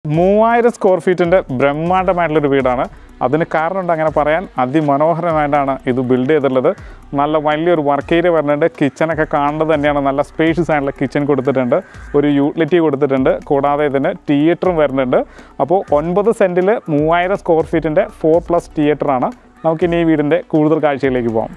3000 square ഫീറ്റിൻ്റെ ബ്രഹ്മാണ്ഡമായിട്ടുള്ളൊരു വീടാണ്. അതിന് കാരണമുണ്ട് അങ്ങനെ പറയാൻ. അതിമനോഹരമായിട്ടാണ് ഇത് ബിൽഡ് ചെയ്തിട്ടുള്ളത്. നല്ല വലിയൊരു വർക്ക് ഏരിയ വരുന്നുണ്ട്. കിച്ചണൊക്കെ കാണുന്നത് തന്നെയാണ്. നല്ല സ്പേഷ്യസ് ആയിട്ടുള്ള കിച്ചൺ കൊടുത്തിട്ടുണ്ട്. ഒരു യൂട്ടിലിറ്റി കൊടുത്തിട്ടുണ്ട്. കൂടാതെ ഇതിന് തിയേറ്ററും വരുന്നുണ്ട്. അപ്പോൾ 9 സെൻറ്റിൽ 3000 സ്ക്വയർ ഫീറ്റിൻ്റെ 4+ തിയേറ്ററാണ്. നമുക്കിനി ഈ വീടിൻ്റെ കൂടുതൽ കാഴ്ചയിലേക്ക് പോകാം.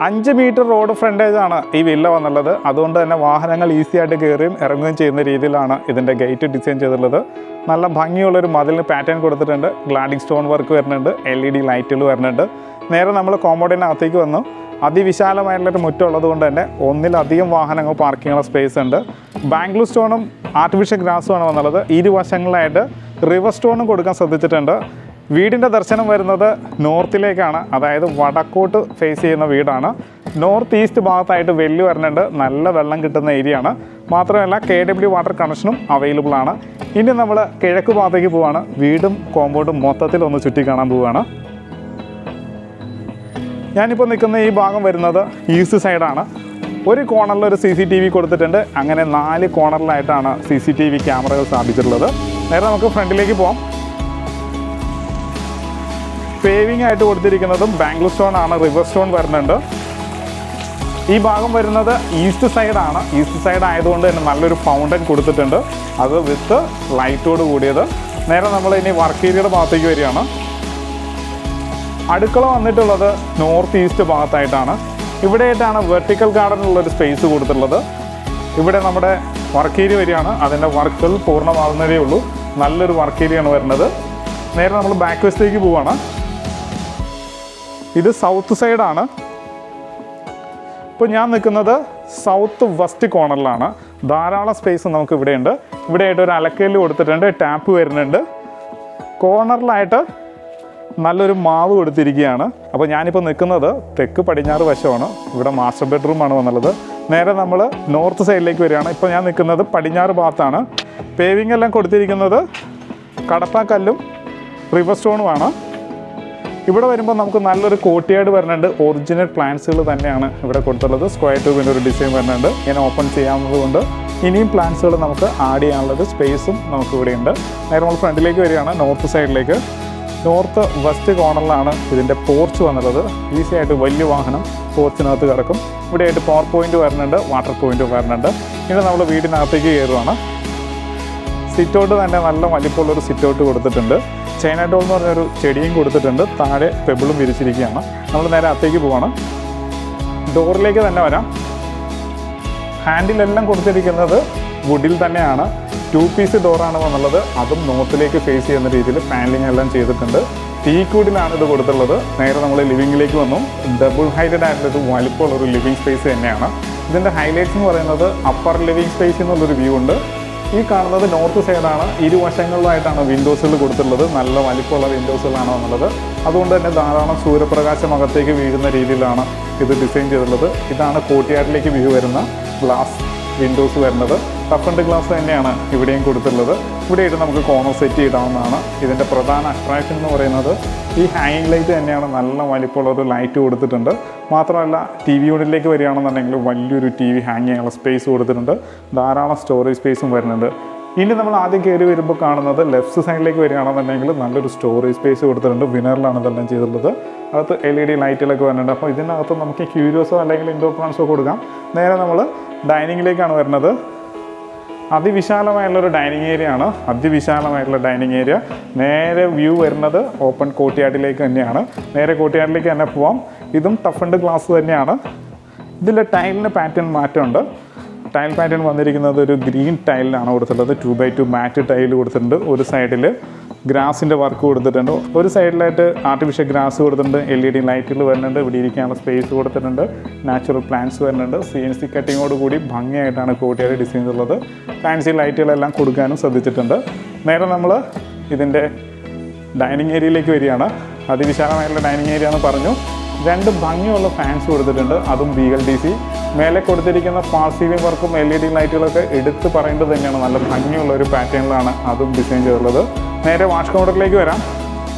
5 മീറ്റർ റോഡ് ഫ്രണ്ടേജാണ് ഈ വില്ല വന്നുള്ളത്. അതുകൊണ്ട് തന്നെ വാഹനങ്ങൾ ഈസി ആയിട്ട് കയറുകയും ഇറങ്ങുകയും ചെയ്യുന്ന രീതിയിലാണ് ഇതിൻ്റെ ഗേറ്റ് ഡിസൈൻ ചെയ്തിട്ടുള്ളത്. നല്ല ഭംഗിയുള്ളൊരു മതിലിന് പാറ്റേൺ കൊടുത്തിട്ടുണ്ട്. ഗ്ലാഡിംഗ് സ്റ്റോൺ വർക്ക് വരുന്നുണ്ട്. LED ലൈറ്റുകൾ വരുന്നുണ്ട്. നേരെ നമ്മൾ കോമ്പൗണ്ടിനകത്തേക്ക് വന്നു. അതിവിശാലമായിട്ടുള്ളൊരു മുറ്റം ഉള്ളത് കൊണ്ട് തന്നെ ഒന്നിലധികം വാഹനങ്ങൾ പാർക്ക് ചെയ്യാനുള്ള സ്പേസ് ഉണ്ട്. ബാംഗ്ലൂർ സ്റ്റോണും ആർട്ടിഫിഷ്യൽ ഗ്രാസുമാണ് വന്നുള്ളത്. ഇരുവശങ്ങളായിട്ട് റിവർ സ്റ്റോണും കൊടുക്കാൻ ശ്രദ്ധിച്ചിട്ടുണ്ട്. വീടിൻ്റെ ദർശനം വരുന്നത് നോർത്തിലേക്കാണ്. അതായത് വടക്കോട്ട് ഫേസ് ചെയ്യുന്ന വീടാണ്. നോർത്ത് ഈസ്റ്റ് ഭാഗത്തായിട്ട് വെല്ലു വരുന്നുണ്ട്. നല്ല വെള്ളം കിട്ടുന്ന ഏരിയ ആണ്. മാത്രമല്ല KW വാട്ടർ കണക്ഷനും അവൈലബിൾ ആണ്. ഇനി നമ്മൾ കിഴക്ക് ഭാഗത്തേക്ക് പോവുകയാണ്. വീടും കോമ്പൗണ്ടും മൊത്തത്തിൽ ഒന്ന് ചുറ്റി കാണാൻ പോവുകയാണ്. ഞാനിപ്പോൾ നിൽക്കുന്ന ഈ ഭാഗം വരുന്നത് ഈസ്റ്റ് സൈഡാണ്. ഒരു കോർണറിൽ ഒരു CCTV കൊടുത്തിട്ടുണ്ട്. അങ്ങനെ 4 കോർണറിലായിട്ടാണ് CCTV ക്യാമറകൾ സ്ഥാപിച്ചിട്ടുള്ളത്. നേരെ നമുക്ക് ഫ്രണ്ടിലേക്ക് പോകാം. പേവിംഗ് ആയിട്ട് കൊടുത്തിരിക്കുന്നതും ബാംഗ്ലൂർ സ്റ്റോൺ ആണ്. റിവർ സ്റ്റോൺ വരുന്നുണ്ട്. ഈ ഭാഗം വരുന്നത് ഈസ്റ്റ് സൈഡാണ്. ഈസ്റ്റ് സൈഡ് ആയതുകൊണ്ട് തന്നെ നല്ലൊരു ഫൗണ്ടൻ കൊടുത്തിട്ടുണ്ട്. അത് വിത്ത് ലൈറ്റോട് കൂടിയത്. നേരെ നമ്മൾ ഇനി വർക്ക് ഏരിയയുടെ ഭാഗത്തേക്ക് വരികയാണ്. അടുക്കള വന്നിട്ടുള്ളത് നോർത്ത് ഈസ്റ്റ് ഭാഗത്തായിട്ടാണ്. ഇവിടെയായിട്ടാണ് വെർട്ടിക്കൽ ഗാർഡനുള്ളൊരു സ്പേസ് കൊടുത്തിട്ടുള്ളത്. ഇവിടെ നമ്മുടെ വർക്ക് ഏരിയ വരികയാണ്. അതിൻ്റെ വർക്കുകൾ പൂർണ്ണമാകുന്നതേ ഉള്ളൂ. നല്ലൊരു വർക്ക് ഏരിയയാണ് വരുന്നത്. നേരെ നമ്മൾ ബാക്ക് വശത്തേക്ക് പോവുകയാണ്. ഇത് സൗത്ത് സൈഡാണ്. ഇപ്പോൾ ഞാൻ നിൽക്കുന്നത് സൗത്ത് വെസ്റ്റ് കോർണറിലാണ്. ധാരാളം സ്പേസ് നമുക്ക് ഇവിടെയുണ്ട്. ഇവിടെയായിട്ട് ഒരു അലക്കല്ല് കൊടുത്തിട്ടുണ്ട്. ടാപ്പ് വരുന്നുണ്ട്. കോർണറിലായിട്ട് നല്ലൊരു മാവ് കൊടുത്തിരിക്കുകയാണ്. അപ്പോൾ ഞാനിപ്പോൾ നിൽക്കുന്നത് തെക്ക് പടിഞ്ഞാറ് വശമാണ്. ഇവിടെ മാസ്റ്റർ ബെഡ്റൂമാണ് വന്നുള്ളത്. നേരെ നമ്മൾ നോർത്ത് സൈഡിലേക്ക് വരികയാണ്. ഇപ്പോൾ ഞാൻ നിൽക്കുന്നത് പടിഞ്ഞാറ് ഭാഗത്താണ്. പേവിംഗ് എല്ലാം കൊടുത്തിരിക്കുന്നത് കടപ്പാക്കല്ലും റിവർ സ്റ്റോണുമാണ്. ഇവിടെ വരുമ്പോൾ നമുക്ക് നല്ലൊരു കോർട്ട്യാർഡ് വരുന്നുണ്ട്. ഒറിജിനൽ പ്ലാന്റ്സുകൾ തന്നെയാണ് ഇവിടെ കൊടുത്തുള്ളത്. സ്ക്വയർ ട്യൂബിൻ്റെ ഒരു ഡിസൈൻ വരുന്നുണ്ട്. ഇങ്ങനെ ഓപ്പൺ ചെയ്യാവുന്നതുകൊണ്ട് ഇനിയും പ്ലാന്റ്സുകൾ നമുക്ക് ആഡ് ചെയ്യാനുള്ളത് സ്പേസും നമുക്ക് ഇവിടെയുണ്ട്. നേരെ നമ്മൾ ഫ്രണ്ടിലേക്ക് വരികയാണ്. നോർത്ത് സൈഡിലേക്ക്. നോർത്ത് വെസ്റ്റ് കോർണറിലാണ് ഇതിൻ്റെ പോർച്ച് വന്നുള്ളത്. ഈസി ആയിട്ട് വലിയ വാഹനം പോർച്ചിനകത്ത് കിടക്കും. ഇവിടെയായിട്ട് പവർ പോയിൻ്റ് വരുന്നുണ്ട്. വാട്ടർ പോയിൻ്റ് വരുന്നുണ്ട്. ഇനി നമ്മൾ വീടിനകത്തേക്ക് കയറുകയാണ്. സിറ്റൗട്ട് തന്നെ നല്ല വലിപ്പമുള്ളൊരു സിറ്റൗട്ട് കൊടുത്തിട്ടുണ്ട്. ചൈന ഡോൾ എന്ന് പറഞ്ഞൊരു ചെടിയും കൊടുത്തിട്ടുണ്ട്. താഴെ പെബിളും വിരിച്ചിരിക്കുകയാണ്. നമ്മൾ നേരെ അകത്തേക്ക് പോവാണ്. ഡോറിലേക്ക് തന്നെ വരാം. ഹാൻഡിലെല്ലാം കൊടുത്തിരിക്കുന്നത് വുഡിൽ തന്നെയാണ്. 2 പീസ് ഡോറാണ് വന്നുള്ളത്. അതും നോർത്തിലേക്ക് ഫേസ് ചെയ്യുന്ന രീതിയിൽ പാനലിംഗ് എല്ലാം ചെയ്തിട്ടുണ്ട്. ടീക്കൂഡിലാണ് ഇത് കൊടുത്തുള്ളത്. നേരെ നമ്മൾ ലിവിങ്ങിലേക്ക് വന്നു. ഡബിൾ ഹൈറ്റഡ് ആയിട്ടുള്ളൊരു വലിപ്പമുള്ളൊരു ലിവിങ് സ്പേസ് തന്നെയാണ്. ഇതിൻ്റെ ഹൈലൈറ്റ്സ് എന്ന് പറയുന്നത് അപ്പർ ലിവിങ് സ്പേസ് എന്നുള്ളൊരു വ്യൂ ഉണ്ട്. ഈ കാണുന്നത് നോർത്ത് സൈഡാണ്. ഇരുവശങ്ങളിലായിട്ടാണ് വിൻഡോസുകൾ കൊടുത്തിട്ടുള്ളത്. നല്ല വലിപ്പമുള്ള വിൻഡോസുകളാണ് വന്നുള്ളത്. അതുകൊണ്ട് തന്നെ ധാരാളം സൂര്യപ്രകാശം അകത്തേക്ക് വീഴുന്ന രീതിയിലാണ് ഇത് ഡിസൈൻ ചെയ്തിട്ടുള്ളത്. ഇതാണ് കോർട്ട്യാർഡിലേക്ക് വ്യൂ വരുന്ന ഗ്ലാസ് വിൻഡോസ് വരുന്നത്. ടഫ് ആൻഡ് ഗ്ലാസ് തന്നെയാണ് ഇവിടെയും കൊടുത്തിട്ടുള്ളത്. ഇവിടെയായിട്ട് നമുക്ക് കോർണർ സെറ്റ് ചെയ്താവുന്നതാണ്. ഇതിൻ്റെ പ്രധാന അട്രാക്ഷൻ എന്ന് പറയുന്നത് ഈ ഹാങ്ങിങ് ലൈറ്റ് തന്നെയാണ്. നല്ല വലിപ്പമുള്ളൊരു ലൈറ്റ് കൊടുത്തിട്ടുണ്ട്. മാത്രമല്ല TV യൂണിറ്റിലേക്ക് വരികയാണെന്നുണ്ടെങ്കിൽ വലിയൊരു TV ഹാങ് ചെയ്യാനുള്ള സ്പേസ് കൊടുത്തിട്ടുണ്ട്. ധാരാളം സ്റ്റോറേജ് സ്പേസും വരുന്നുണ്ട്. ഇനി നമ്മൾ ആദ്യം കയറി വരുമ്പോൾ കാണുന്നത് ലെഫ്റ്റ് സൈഡിലേക്ക് വരികയാണെന്നുണ്ടെങ്കിൽ നല്ലൊരു സ്റ്റോറേജ് സ്പേസ് കൊടുത്തിട്ടുണ്ട്. വിനറിലാണ് ഇതെല്ലാം ചെയ്തിട്ടുള്ളത്. അകത്ത് LED ലൈറ്റുകളൊക്കെ വരുന്നുണ്ട്. അപ്പോൾ ഇതിനകത്ത് നമുക്ക് ക്യൂരിയോസോ അല്ലെങ്കിൽ ഇൻഡോർ പ്ലാന്റ്സോ കൊടുക്കാം. നേരെ നമ്മൾ ഡൈനിങ്ങിലേക്കാണ് വരുന്നത്. അതിവിശാലമായുള്ളൊരു ഡൈനിങ് ഏരിയ ആണ്. അതിവിശാലമായിട്ടുള്ള ഡൈനിങ് ഏരിയ. നേരെ വ്യൂ വരുന്നത് ഓപ്പൺ കോർട്ട്യാർഡിലേക്ക് തന്നെയാണ്. നേരെ കോർട്ട്യാർഡിലേക്ക് തന്നെ പോവാം. ഇതും ടഫൻഡ് ഗ്ലാസ് തന്നെയാണ്. ഇതിൽ ടൈലിന് പാറ്റേൺ മാറ്റമുണ്ട്. ടൈൽ പാറ്റേൺ വന്നിരിക്കുന്നത് ഒരു ഗ്രീൻ ടൈലിലാണ് കൊടുത്തിട്ടുള്ളത്. 2x2 മാറ്റ് ടൈൽ കൊടുത്തിട്ടുണ്ട്. ഒരു സൈഡിൽ ഗ്രാസിൻ്റെ വർക്ക് കൊടുത്തിട്ടുണ്ട്. ഒരു സൈഡിലായിട്ട് ആർട്ടിഫിഷ്യൽ ഗ്രാസ് കൊടുത്തിട്ടുണ്ട്. LED ലൈറ്റുകൾ വരുന്നുണ്ട്. ഇവിടെ ഇരിക്കാനുള്ള സ്പേസ് കൊടുത്തിട്ടുണ്ട്. നാച്ചുറൽ പ്ലാന്റ്സ് വരുന്നുണ്ട്. CNC കട്ടിങ്ങോട് കൂടി ഭംഗിയായിട്ടാണ് കോർട്ട്യാർഡ് ഡിസൈൻ ഉള്ളത്. ഫാൻസി ലൈറ്റുകളെല്ലാം കൊടുക്കാനും ശ്രദ്ധിച്ചിട്ടുണ്ട്. നേരെ നമ്മൾ ഇതിൻ്റെ ഡൈനിങ് ഏരിയയിലേക്ക് വരികയാണ്. അതിവിശാലമായിട്ടുള്ള ഡൈനിങ് ഏരിയ എന്ന് പറഞ്ഞു. 2 ഭംഗിയുള്ള ഫാൻസ് കൊടുത്തിട്ടുണ്ട്. അതും BLDC. മേലെ കൊടുത്തിരിക്കുന്ന ഫാൾ സീലിംഗ് വർക്കും LED ലൈറ്റുകളൊക്കെ എടുത്ത് പറയേണ്ടത് തന്നെയാണ്. നല്ല ഭംഗിയുള്ള ഒരു പാറ്റേണിലാണ് അതും ഡിസൈൻ ചെയ്തിട്ടുള്ളത്. നേരെ വാഷ് കൗണ്ടറിലേക്ക് വരാം.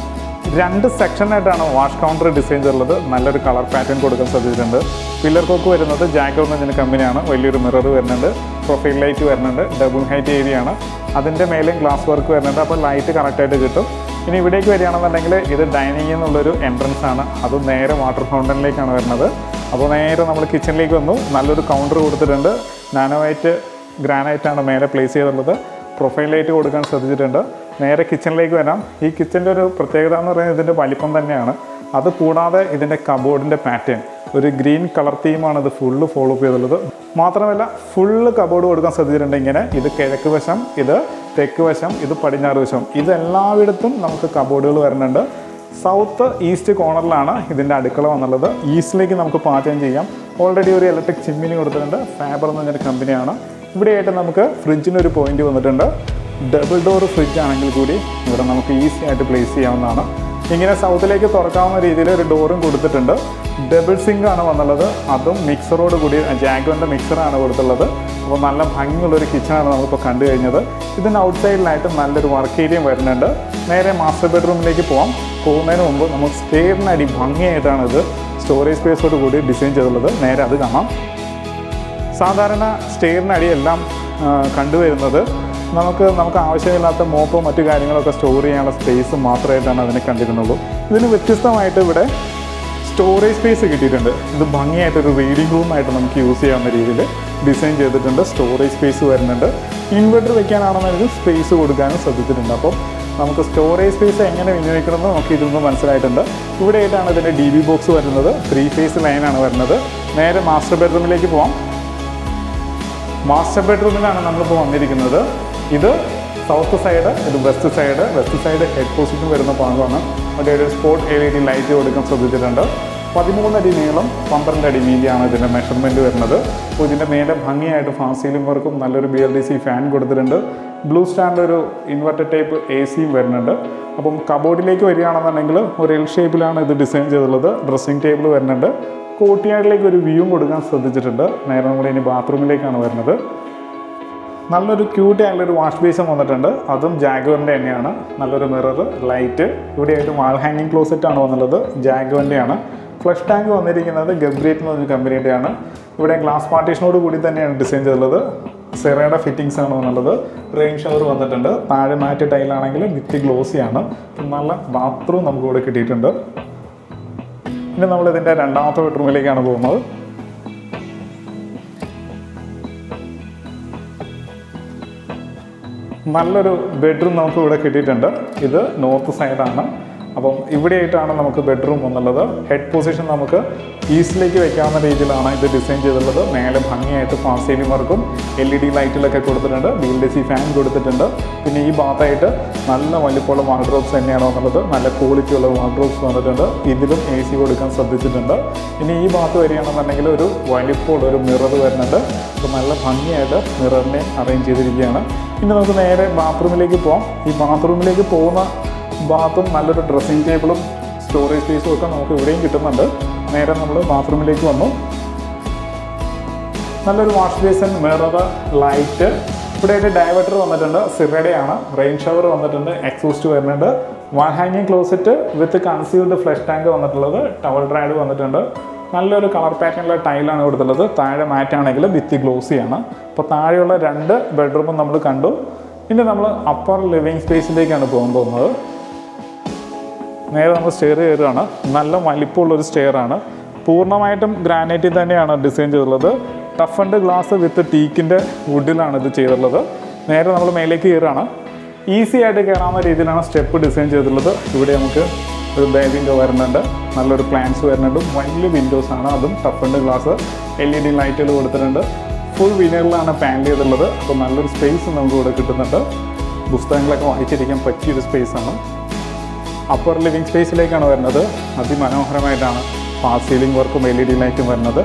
2 സെക്ഷനായിട്ടാണ് വാഷ് കൗണ്ടർ ഡിസൈൻ ചെയ്തിട്ടുള്ളത്. നല്ലൊരു കളർ പാറ്റേൺ കൊടുക്കാൻ സാധിച്ചിട്ടുണ്ട്. പില്ലർ കോക്ക് വരുന്നത് ജാഗോർ എന്ന കമ്പനിയാണ്. വലിയൊരു മിറർ വരുന്നുണ്ട്. പ്രൊഫൈൽ ലൈറ്റ് വരുന്നുണ്ട്. ഡബിൾ ഹൈറ്റ് ഏരിയ ആണ്. അതിൻ്റെ മേലെയും ഗ്ലാസ് വർക്ക് വരുന്നുണ്ട്. അപ്പോൾ ലൈറ്റ് കറക്റ്റായിട്ട് കിട്ടും. ഇനി ഇവിടേക്ക് വരികയാണെന്നുണ്ടെങ്കിൽ ഇത് ഡൈനിങ് എന്നുള്ളൊരു എൻട്രൻസ് ആണ്. അത് നേരെ വാട്ടർ ഫൗണ്ടനിലേക്കാണ് വരുന്നത്. അപ്പോൾ നേരെ നമ്മൾ കിച്ചണിലേക്ക് വന്നു. നല്ലൊരു കൗണ്ടർ കൊടുത്തിട്ടുണ്ട്. നാനോ വൈറ്റ് ഗ്രാനൈറ്റാണ് മേലെ പ്ലേസ് ചെയ്തിട്ടുള്ളത്. പ്രൊഫൈൽ ലൈറ്റ് കൊടുക്കാൻ ശ്രദ്ധിച്ചിട്ടുണ്ട്. നേരെ കിച്ചണിലേക്ക് വരാം. ഈ കിച്ചൻ്റെ ഒരു പ്രത്യേകത എന്ന് പറയുന്നത് ഇതിൻ്റെ വലിപ്പം തന്നെയാണ്. അത് കൂടാതെ ഇതിൻ്റെ കബോർഡിൻ്റെ പാറ്റേൺ ഒരു ഗ്രീൻ കളർ തീമാണ് ഇത് ഫുള്ള് ഫോളോ അപ്പ് ചെയ്തിട്ടുള്ളത്. മാത്രമല്ല ഫുള്ള് കബോർഡ് കൊടുക്കാൻ ശ്രദ്ധിച്ചിട്ടുണ്ട്. ഇങ്ങനെ ഇത് കിഴക്ക് വശം, ഇത് തെക്ക് വശം, ഇത് പടിഞ്ഞാറ് വശം, ഇതെല്ലായിടത്തും നമുക്ക് കബോർഡുകൾ വരുന്നുണ്ട്. സൗത്ത് ഈസ്റ്റ് കോർണറിലാണ് ഇതിൻ്റെ അടുക്കള വന്നുള്ളത്. ഈസ്റ്റിലേക്ക് നമുക്ക് പാചകം ചെയ്യാം. ഓൾറെഡി ഒരു ഇലക്ട്രിക് ചിമ്മിനി കൊടുത്തിട്ടുണ്ട്. ഫാബർ എന്ന് പറഞ്ഞൊരു കമ്പനിയാണ്. ഇവിടെയായിട്ട് നമുക്ക് ഫ്രിഡ്ജിനൊരു പോയിന്റ് വന്നിട്ടുണ്ട്. ഡബിൾ ഡോർ ഫ്രിഡ്ജ് ആണെങ്കിൽ കൂടി ഇവിടെ നമുക്ക് ഈസി ആയിട്ട് പ്ലേസ് ചെയ്യാവുന്നതാണ്. ഇങ്ങനെ സൗത്തിലേക്ക് തുറക്കാവുന്ന രീതിയിൽ ഒരു ഡോറും കൊടുത്തിട്ടുണ്ട്. ഡബിൾ സിങ്ക് ആണ് വന്നുള്ളത്. അതും മിക്സറോട് കൂടി ജാഗ്വറിൻ്റെ മിക്സറാണ് കൊടുത്തുള്ളത്. അപ്പോൾ നല്ല ഭംഗിയുള്ളൊരു കിച്ചണാണ് നമ്മളിപ്പോൾ കണ്ടു കഴിഞ്ഞത്. ഇതിന് ഔട്ട് സൈഡിലായിട്ട് നല്ലൊരു വർക്ക് ഏരിയയും വരുന്നുണ്ട്. നേരെ മാസ്റ്റർ ബെഡ്റൂമിലേക്ക് പോകാം. പോകുന്നതിന് മുമ്പ് നമുക്ക് സ്റ്റെയറിനടി ഭംഗിയായിട്ടാണ് ഇത് സ്റ്റോറേജ് സ്പേസോട് കൂടി ഡിസൈൻ ചെയ്തിട്ടുള്ളത്. നേരെ അത് കാണാം. സാധാരണ സ്റ്റെയറിനടി എല്ലാം കണ്ടുവരുന്നത് നമുക്ക് ആവശ്യമില്ലാത്ത മോപ്പോ മറ്റു കാര്യങ്ങളൊക്കെ സ്റ്റോർ ചെയ്യാനുള്ള സ്പേസ് മാത്രമായിട്ടാണ് അതിനെ കണ്ടിരുന്നുള്ളൂ. ഇതിന് വ്യത്യസ്തമായിട്ട് ഇവിടെ സ്റ്റോറേജ് സ്പേസ് കിട്ടിയിട്ടുണ്ട്. ഇത് ഭംഗിയായിട്ടൊരു റീഡിംഗ് റൂമായിട്ട് നമുക്ക് യൂസ് ചെയ്യാവുന്ന രീതിയിൽ ഡിസൈൻ ചെയ്തിട്ടുണ്ട്. സ്റ്റോറേജ് സ്പേസ് വരുന്നുണ്ട്. ഇൻവെർട്ടർ വെക്കാനാണെന്നൊരു സ്പേസ് കൊടുക്കാനും ശ്രദ്ധിച്ചിട്ടുണ്ട്. അപ്പം നമുക്ക് സ്റ്റോറേജ് സ്പേസ് എങ്ങനെ വിനിയോഗിക്കണമെന്ന് നമുക്ക് ഇതൊന്നും മനസ്സിലായിട്ടുണ്ട്. ഇവിടെയായിട്ടാണ് ഇതിൻ്റെ DB ബോക്സ് വരുന്നത്. 3 ഫേസ് ലൈനാണ് വരുന്നത്. നേരെ മാസ്റ്റർ ബെഡ്റൂമിലേക്ക് പോകാം. മാസ്റ്റർ ബെഡ്റൂമിലാണ് നമ്മളിപ്പോൾ വന്നിരിക്കുന്നത്. ഇത് സൗത്ത് സൈഡ്, ഇത് west side. West side head position വരുന്ന ഭാഗമാണ്. അവിടെ ഒരു സ്പോട്ട് LED ലൈറ്റ് കൊടുക്കാൻ ശ്രദ്ധിച്ചിട്ടുണ്ട്. 13 അടി നീളം, 12 അടി വീതിയാണ് ഇതിൻ്റെ മെഷർമെൻറ്റ് വരുന്നത്. അപ്പോൾ ഇതിൻ്റെ മേലെ ഭംഗിയായിട്ട് ഫാൾ സീലിംഗ് വർക്കും നല്ലൊരു BLDC ഫാൻ കൊടുത്തിട്ടുണ്ട്. ബ്ലൂ സ്റ്റാൻഡ് ഒരു ഇൻവെർട്ടർ ടൈപ്പ് AC വരുന്നുണ്ട്. അപ്പം കബോർഡിലേക്ക് വരികയാണെന്നുണ്ടെങ്കിൽ ഒരു L ഷേപ്പിലാണ് ഇത് ഡിസൈൻ ചെയ്തിട്ടുള്ളത്. ഡ്രസ്സിംഗ് ടേബിൾ വരുന്നുണ്ട്. കോർട്ട്യാർഡിലേക്ക് ഒരു വ്യൂ കൊടുക്കാൻ ശ്രദ്ധിച്ചിട്ടുണ്ട്. നേരെ നമ്മൾ ഇനി ബാത്റൂമിലേക്കാണ് വരുന്നത്. നല്ലൊരു ക്യൂട്ട് ആയിട്ടുള്ളൊരു വാഷ് ബേസും വന്നിട്ടുണ്ട്. അതും ജാഗ്വറിൻ്റെ തന്നെയാണ്. നല്ലൊരു മിറർ, ലൈറ്റ്. ഇവിടെയായിട്ട് വാൾ ഹാങ്ങിങ് ക്ലോസറ്റാണ് വന്നുള്ളത്. ജാഗ്വറിൻ്റെയാണ്. ഫ്ലഷ് ടാങ്ക് വന്നിരിക്കുന്നത് ഗബ്രിയേറ്റ് എന്ന് പറഞ്ഞ കമ്പനിയുടെയാണ്. ഇവിടെ ഗ്ലാസ് പാർട്ടീഷനോട് കൂടി തന്നെയാണ് ഡിസൈൻ ചെയ്തിട്ടുള്ളത്. സെറയുടെ ഫിറ്റിങ്സ് ആണ് വന്നുള്ളത്. റെയിൻ ഷവർ വന്നിട്ടുണ്ട്. താഴെ മാറ്റ് ടൈലാണെങ്കിൽ വിത്ത് ഗ്ലോസിയാണ്. നല്ല ബാത്റൂം നമുക്ക് ഇവിടെ കിട്ടിയിട്ടുണ്ട്. ഇനി നമ്മളിതിൻ്റെ രണ്ടാമത്തെ ബെഡ്റൂമിലേക്കാണ് പോകുന്നത്. നല്ലൊരു ബെഡ്റൂം നമുക്ക് ഇവിടെ കിട്ടിയിട്ടുണ്ട്. ഇത് നോർത്ത് സൈഡാണ്. അപ്പം ഇവിടെയായിട്ടാണ് നമുക്ക് ബെഡ്റൂം വന്നുള്ളത്. ഹെഡ് പൊസിഷൻ നമുക്ക് ഈസ്റ്റിലേക്ക് വെക്കാവുന്ന രീതിയിലാണ് ഇത് ഡിസൈൻ ചെയ്തിട്ടുള്ളത്. മേലെ ഭംഗിയായിട്ട് ഫാൾ സീലിംഗ് വർക്കും LED ലൈറ്റിലൊക്കെ കൊടുത്തിട്ടുണ്ട്. BLDC ഫാൻ കൊടുത്തിട്ടുണ്ട്. പിന്നെ ഈ ഭാഗത്തായിട്ട് നല്ല വലിപ്പമുള്ള വാർഡ്രോബ്സ് തന്നെയാണ് വന്നുള്ളത്. നല്ല ക്വാളിറ്റിയുള്ള വാർഡ്രോബ്സ് വന്നിട്ടുണ്ട്. ഇതിലും AC കൊടുക്കാൻ ശ്രദ്ധിച്ചിട്ടുണ്ട്. ഇനി ഈ ഭാഗത്ത് വരികയാണെന്നുണ്ടെങ്കിൽ ഒരു വലിപ്പമുള്ള ഒരു മിറർ വരുന്നുണ്ട്. അപ്പോൾ നല്ല ഭംഗിയായിട്ട് മിററിനെ അറേഞ്ച് ചെയ്തിരിക്കുകയാണ്. ഇനി നമുക്ക് നേരെ ബാത്റൂമിലേക്ക് പോകാം. ഈ ബാത്റൂമിലേക്ക് പോകുന്ന ബാത്തും നല്ലൊരു ഡ്രസ്സിംഗ് ടേബിളും സ്റ്റോറേജ് സ്പേസും ഒക്കെ നമുക്ക് ഇവിടെയും കിട്ടുന്നുണ്ട്. നേരെ നമ്മൾ ബാത്റൂമിലേക്ക് വന്നു. നല്ലൊരു വാഷ് ബേസിൻ, മിറർ, ലൈറ്റ്. ഇവിടെയായിട്ട് ഡൈവേർട്ടർ വന്നിട്ടുണ്ട്. സിറയുടെയാണ്. റെയിൻ ഷവർ വന്നിട്ടുണ്ട്. എക്സോസ്റ്റ് വരുന്നുണ്ട്. വാൾ ഹാങ്ങിങ് ക്ലോസറ്റ് വിത്ത് കൺസീൽഡ് ഫ്ലഷ് ടാങ്ക് വന്നിട്ടുള്ളത്. ടവൽ ഡ്രൈഡ് വന്നിട്ടുണ്ട്. നല്ലൊരു കളർ പാറ്റേണിലുള്ള ടൈലാണ് കൊടുത്തുള്ളത്. താഴെ മാറ്റാണെങ്കിൽ വിത്ത് ഗ്ലോസിയാണ്. അപ്പോൾ താഴെയുള്ള 2 ബെഡ്റൂമും നമ്മൾ കണ്ടു. ഇനി നമ്മൾ അപ്പർ ലിവിങ് സ്പേസിലേക്കാണ് പോകാൻ പോകുന്നത്. നേരെ നമ്മൾ സ്റ്റെയർ കയറുകയാണ്. നല്ല വലിപ്പമുള്ളൊരു സ്റ്റെയറാണ്. പൂർണ്ണമായിട്ടും ഗ്രാനൈറ്റിൽ തന്നെയാണ് ഡിസൈൻ ചെയ്തിട്ടുള്ളത്. ടഫൻഡ് ഗ്ലാസ് വിത്ത് ടീക്കിൻ്റെ വുഡിലാണ് ഇത് ചെയ്തിട്ടുള്ളത്. നേരെ നമ്മൾ മേലേക്ക് കയറുകയാണ്. ഈസി ആയിട്ട് കയറാവുന്ന രീതിയിലാണ് സ്റ്റെപ്പ് ഡിസൈൻ ചെയ്തിട്ടുള്ളത്. ഇവിടെ നമുക്ക് ഒരു ബേ വിൻഡോ വരുന്നുണ്ട്, നല്ലൊരു പ്ലാൻസ് വരുന്നുണ്ട്, വലിയ വിൻഡോസാണ്, അതും ടഫൻഡ് ഗ്ലാസ്, LED ലൈറ്റുകൾ കൊടുത്തിട്ടുണ്ട്. ഫുൾ വിനറിലാണ് പാനൽ ചെയ്തിട്ടുള്ളത്. അപ്പോൾ നല്ലൊരു സ്പേസ് നമുക്ക് ഇവിടെ കിട്ടുന്നുണ്ട്. പുസ്തകങ്ങളൊക്കെ വായിച്ചിരിക്കാൻ പറ്റിയൊരു സ്പേസാണ്. അപ്പർ ലിവിങ് സ്പേസിലേക്കാണ് വരുന്നത്. അതിമനോഹരമായിട്ടാണ് ഫാസ്റ്റ് സീലിംഗ് വർക്കും LED ലൈറ്റും വരുന്നത്.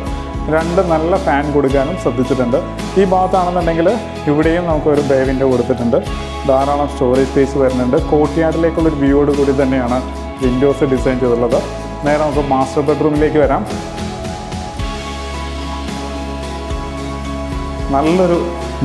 2 നല്ല ഫാൻ കൊടുക്കാനും ശ്രദ്ധിച്ചിട്ടുണ്ട്. ഈ ഭാഗത്താണെന്നുണ്ടെങ്കിൽ ഇവിടെയും നമുക്കൊരു ബേ വിൻഡോ കൊടുത്തിട്ടുണ്ട്. ധാരാളം സ്റ്റോറേജ് സ്പേസ് വരുന്നുണ്ട്. കോർട്ട്യാർഡിലേക്കുള്ളൊരു വ്യൂയോട് കൂടി തന്നെയാണ് വിൻഡോസ് ഡിസൈൻ ചെയ്തിട്ടുള്ളത്. നേരെ നമുക്ക് മാസ്റ്റർ ബെഡ്റൂമിലേക്ക് വരാം. നല്ലൊരു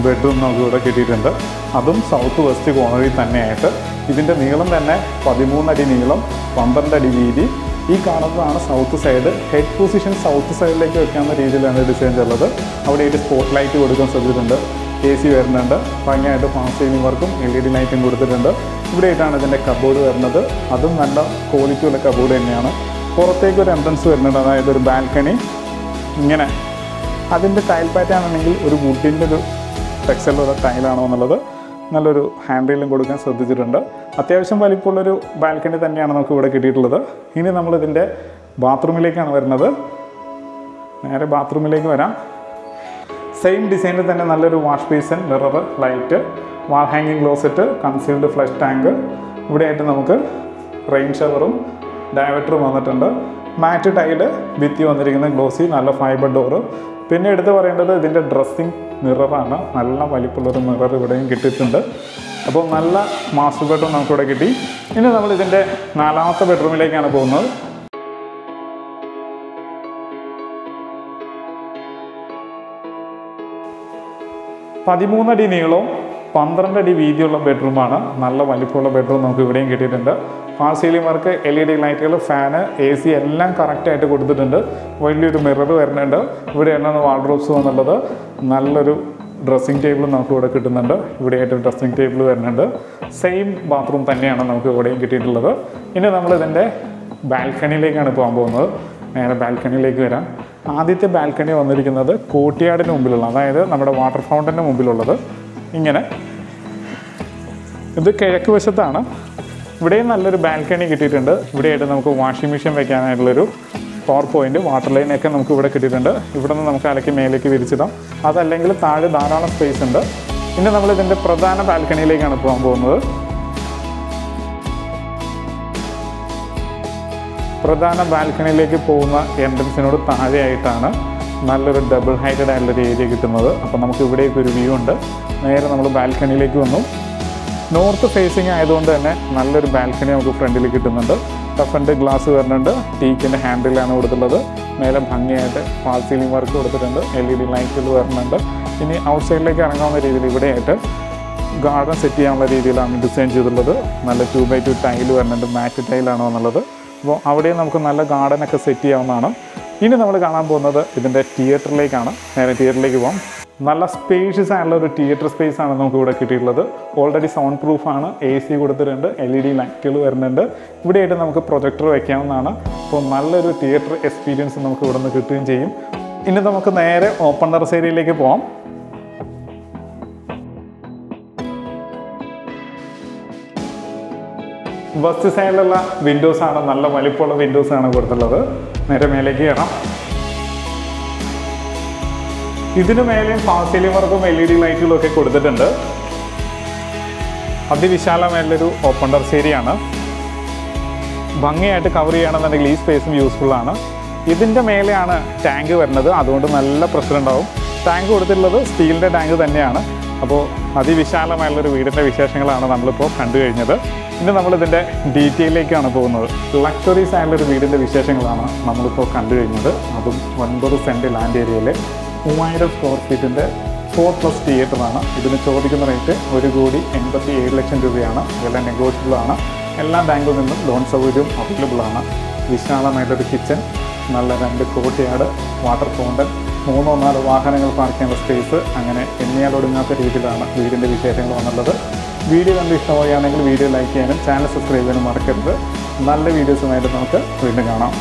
ബെഡ്റൂം നമുക്ക് ഇവിടെ കിട്ടിയിട്ടുണ്ട്. അതും സൗത്ത് വെസ്റ്റ് കോർണറിൽ തന്നെയായിട്ട്. ഇതിൻ്റെ നീളം തന്നെ 13 അടി നീളം, 12 അടി വീതി. ഈ കാണുന്നതാണ് south side. Head position south സൈഡിലേക്ക് വെക്കാവുന്ന രീതിയിലാണ് ഡിസൈൻ ചെയ്തിട്ടുള്ളത്. അവിടെ ഒരു സ്പോട്ട് ലൈറ്റ് കൊടുക്കാൻ ശ്രദ്ധിച്ചിട്ടുണ്ട്. AC വരുന്നുണ്ട്. ഭംഗിയായിട്ട് ഫാസ്റ്റ് സീലിംഗ് വർക്കും LED ലൈറ്റും കൊടുത്തിട്ടുണ്ട്. ഇവിടെയായിട്ടാണ് ഇതിൻ്റെ കബോർഡ് വരുന്നത്. അതും നല്ല ക്വാളിറ്റിയുള്ള കബോർഡ് തന്നെയാണ്. പുറത്തേക്കൊരു എൻട്രൻസ് വരുന്നുണ്ട്, അതായത് ഒരു ബാൽക്കണി. ഇങ്ങനെ അതിൻ്റെ ടൈൽ പാറ്റേൺ ആണെങ്കിൽ ഒരു വുഡിൻ്റെ ഒരു ടെക്സ്ചറിലുള്ള ടൈലാണോ എന്നുള്ളത് നല്ലൊരു ഹാൻഡ് റെയിലും കൊടുക്കാൻ ശ്രദ്ധിച്ചിട്ടുണ്ട്. അത്യാവശ്യം വലിപ്പമുള്ളൊരു ബാൽക്കണി തന്നെയാണ് നമുക്ക് ഇവിടെ കിട്ടിയിട്ടുള്ളത്. ഇനി നമ്മളിതിൻ്റെ ബാത്റൂമിലേക്കാണ് വരുന്നത്. നേരെ ബാത്റൂമിലേക്ക് വരാം. സെയിം ഡിസൈനിൽ തന്നെ നല്ലൊരു വാഷ് ബേസിൻ, മിറർ, ലൈറ്റ്, വാൾ ഹാങ്ങിങ് ക്ലോസറ്റ്, കൺസീൽഡ് ഫ്ലഷ് ടാങ്ക്. ഇവിടെയായിട്ട് നമുക്ക് റെയിൻ ഷവറും ഡയവേറ്ററും വന്നിട്ടുണ്ട്. മാറ്റ് ടൈല്, ഭിത്തി വന്നിരിക്കുന്ന ഗ്ലോസി, നല്ല ഫൈബർ ഡോറ്. പിന്നെ എടുത്ത് പറയേണ്ടത് ഇതിൻ്റെ ഡ്രസ്സിങ് മിററാണ്. നല്ല വലിപ്പമുള്ളൊരു മിറർ ഇവിടെയും കിട്ടിയിട്ടുണ്ട്. അപ്പോൾ നല്ല മാസ്റ്റർ ബെഡ്റൂം നമുക്കിവിടെ കിട്ടി. ഇനി നമ്മൾ ഇതിൻ്റെ 4ാമത്തെ ബെഡ്റൂമിലേക്കാണ് പോകുന്നത്. 13 അടി നീളവും 12 അടി വീതിയുള്ള ബെഡ്റൂമാണ്. നല്ല വലിപ്പമുള്ള ബെഡ്റൂം നമുക്ക് ഇവിടെയും കിട്ടിയിട്ടുണ്ട്. ഫാസ്റ്റ് സീലിംഗ് വർക്ക്, LED ലൈറ്റുകൾ, ഫാന്, AC എല്ലാം കറക്റ്റായിട്ട് കൊടുത്തിട്ടുണ്ട്. വലിയൊരു മിറർ വരുന്നുണ്ട്. ഇവിടെയാണ് വാർഡ്രോബ്സ് വന്നുള്ളത്. നല്ലൊരു ഡ്രസ്സിംഗ് ടേബിൾ നമുക്ക് ഇവിടെ കിട്ടുന്നുണ്ട്. ഇവിടെയായിട്ട് ഡ്രസ്സിംഗ് ടേബിൾ വരുന്നുണ്ട്. സെയിം ബാത്റൂം തന്നെയാണ് നമുക്ക് ഇവിടെയും കിട്ടിയിട്ടുള്ളത്. ഇനി നമ്മളിതിൻ്റെ ബാൽക്കണിയിലേക്കാണ് പോകാൻ പോകുന്നത്. നേരെ ബാൽക്കണിയിലേക്ക് വരാം. ആദ്യത്തെ ബാൽക്കണി വന്നിരിക്കുന്നത് കോർട്ട്യാർഡിന് മുമ്പിലുള്ള, അതായത് നമ്മുടെ വാട്ടർ ഫൗണ്ടൻ്റെ മുമ്പിലുള്ളത്. ഇങ്ങനെ ഇത് കിഴക്ക് വശത്താണ്. ഇവിടെയും നല്ലൊരു ബാൽക്കണി കിട്ടിയിട്ടുണ്ട്. ഇവിടെയായിട്ട് നമുക്ക് വാഷിംഗ് മെഷീൻ വയ്ക്കാനായിട്ടുള്ളൊരു പവർ പോയിന്റ്, വാട്ടർ ലൈനൊക്കെ നമുക്ക് ഇവിടെ കിട്ടിയിട്ടുണ്ട്. ഇവിടെ നിന്ന് നമുക്ക് അലക്കി മേലേക്ക് വിരിച്ചിടാം. അതല്ലെങ്കിൽ താഴെ ധാരാളം സ്പേസ് ഉണ്ട്. ഇനി നമ്മൾ ഇതിൻ്റെ പ്രധാന ബാൽക്കണിയിലേക്കാണ് പോകാൻ പോകുന്നത്. പ്രധാന ബാൽക്കണിയിലേക്ക് പോകുന്ന എൻട്രൻസിനോട് താഴെയായിട്ടാണ് നല്ലൊരു ഡബിൾ ഹൈറ്റഡ് ആയിട്ടുള്ളൊരു ഏരിയ കിട്ടുന്നത്. അപ്പോൾ നമുക്ക് ഇവിടേക്ക് ഒരു വ്യൂ ഉണ്ട്. നേരെ നമ്മൾ ബാൽക്കണിയിലേക്ക് വന്നു. നോർത്ത് ഫേസിങ് ആയതുകൊണ്ട് തന്നെ നല്ലൊരു ബാൽക്കണി നമുക്ക് ഫ്രണ്ടിൽ കിട്ടുന്നുണ്ട്. ടഫൻഡ് ഗ്ലാസ് വരുന്നുണ്ട്. ടീക്കിൻ്റെ ഹാൻഡിലാണ് കൊടുത്തിട്ടുള്ളത്. മേലെ ഭംഗിയായിട്ട് ഫാൾ സീലിംഗ് വർക്ക് കൊടുത്തിട്ടുണ്ട്. LED ലൈറ്റുകൾ വരുന്നുണ്ട്. ഇനി ഔട്ട് സൈഡിലേക്ക് ഇറങ്ങാവുന്ന രീതിയിൽ ഇവിടെയായിട്ട് ഗാർഡൻ സെറ്റ് ചെയ്യാനുള്ള രീതിയിലാണ് ഡിസൈൻ ചെയ്തിട്ടുള്ളത്. നല്ല 2x2 ടൈൽ വരുന്നുണ്ട്. മാറ്റ് ടൈലാണോ എന്നുള്ളത്. അപ്പോൾ അവിടെയും നമുക്ക് നല്ല ഗാർഡനൊക്കെ സെറ്റ് ചെയ്യാവുന്നതാണ്. ഇനി നമ്മൾ കാണാൻ പോകുന്നത് ഇതിൻ്റെ തിയേറ്ററിലേക്കാണ്. നേരെ തിയേറ്ററിലേക്ക് പോകാം. നല്ല സ്പേഷ്യസ് ആയിട്ടുള്ള ഒരു തിയേറ്റർ സ്പേസ് ആണ് നമുക്ക് ഇവിടെ കിട്ടിയിട്ടുള്ളത്. ഓൾറെഡി സൗണ്ട് പ്രൂഫാണ്. AC കൊടുത്തിട്ടുണ്ട്. LED ലൈറ്റുകൾ വരുന്നുണ്ട്. ഇവിടെയായിട്ട് നമുക്ക് പ്രൊജക്ടർ വയ്ക്കാവുന്നതാണ്. അപ്പോൾ നല്ലൊരു തിയേറ്റർ എക്സ്പീരിയൻസ് നമുക്ക് ഇവിടെ നിന്ന് കിട്ടുകയും ചെയ്യും. ഇനി നമുക്ക് നേരെ ഓപ്പൺ ടെറസ് ഏരിയയിലേക്ക് പോകാം. വെസ്റ്റ് സൈഡിലുള്ള വിൻഡോസാണ്, നല്ല വലിപ്പമുള്ള വിൻഡോസാണ് കൊടുത്തുള്ളത്. നേരെ മേലേക്ക് കയറാം. ഇതിന് മേലെയും ഫാസ്റ്റ് സീലിംഗ് വർക്കും LED ലൈറ്റുകളും ഒക്കെ കൊടുത്തിട്ടുണ്ട്. അതിവിശാലമായിട്ടുള്ളൊരു ഓപ്പൺ ടെറസ് ഏരിയയാണ്. ഭംഗിയായിട്ട് കവർ ചെയ്യുകയാണെന്നുണ്ടെങ്കിൽ ഈ സ്പേസും യൂസ്ഫുള്ളാണ്. ഇതിൻ്റെ മേലെയാണ് ടാങ്ക് വരുന്നത്. അതുകൊണ്ട് നല്ല പ്രഷർ ഉണ്ടാവും. ടാങ്ക് കൊടുത്തിട്ടുള്ളത് സ്റ്റീലിൻ്റെ ടാങ്ക് തന്നെയാണ്. അപ്പോൾ അതിവിശാലമായുള്ളൊരു വീടിൻ്റെ വിശേഷങ്ങളാണ് നമ്മളിപ്പോൾ കണ്ടു കഴിഞ്ഞത്. ഇനി നമ്മളിതിൻ്റെ ഡീറ്റെയിലേക്കാണ് പോകുന്നത്. ലക്ഷറീസ് ആയിട്ടുള്ളൊരു വീടിൻ്റെ വിശേഷങ്ങളാണ് നമ്മളിപ്പോൾ കണ്ടു കഴിഞ്ഞത്. അതും 9 സെൻറ്റ് ലാൻഡ് ഏരിയയിൽ 3000 സ്ക്വയർ ഫീറ്റിൻ്റെ 4+ തിയേറ്ററാണ്. ഇതിന് ചോദിക്കുന്ന റേറ്റ് 1,87,00,000 രൂപയാണ്. വില നെഗോഷ്യബിളാണ്. എല്ലാ ബാങ്കിൽ നിന്നും ലോൺ സൗകര്യവും അവൈലബിളാണ്. വിശാലമായിട്ടൊരു കിച്ചൺ, നല്ല 2 കോർട്ട്യാർഡ്, വാട്ടർ ഫൗണ്ടൻ, 3-4 വാഹനങ്ങൾ പാർക്ക് ചെയ്യാനുള്ള സ്പേസ്, അങ്ങനെ എണ്ണിയാലൊടുങ്ങാത്ത രീതിയിലാണ് വീടിൻ്റെ വിശേഷങ്ങൾ വന്നുള്ളത്. വീഡിയോ കണ്ട് ഇഷ്ടമാവുകയാണെങ്കിൽ വീഡിയോ ലൈക്ക് ചെയ്യാനും ചാനൽ സബ്സ്ക്രൈബ് ചെയ്യാനും മറക്കരുത്. നല്ല വീഡിയോസുമായിട്ട് നമുക്ക് വീണ്ടും കാണാം.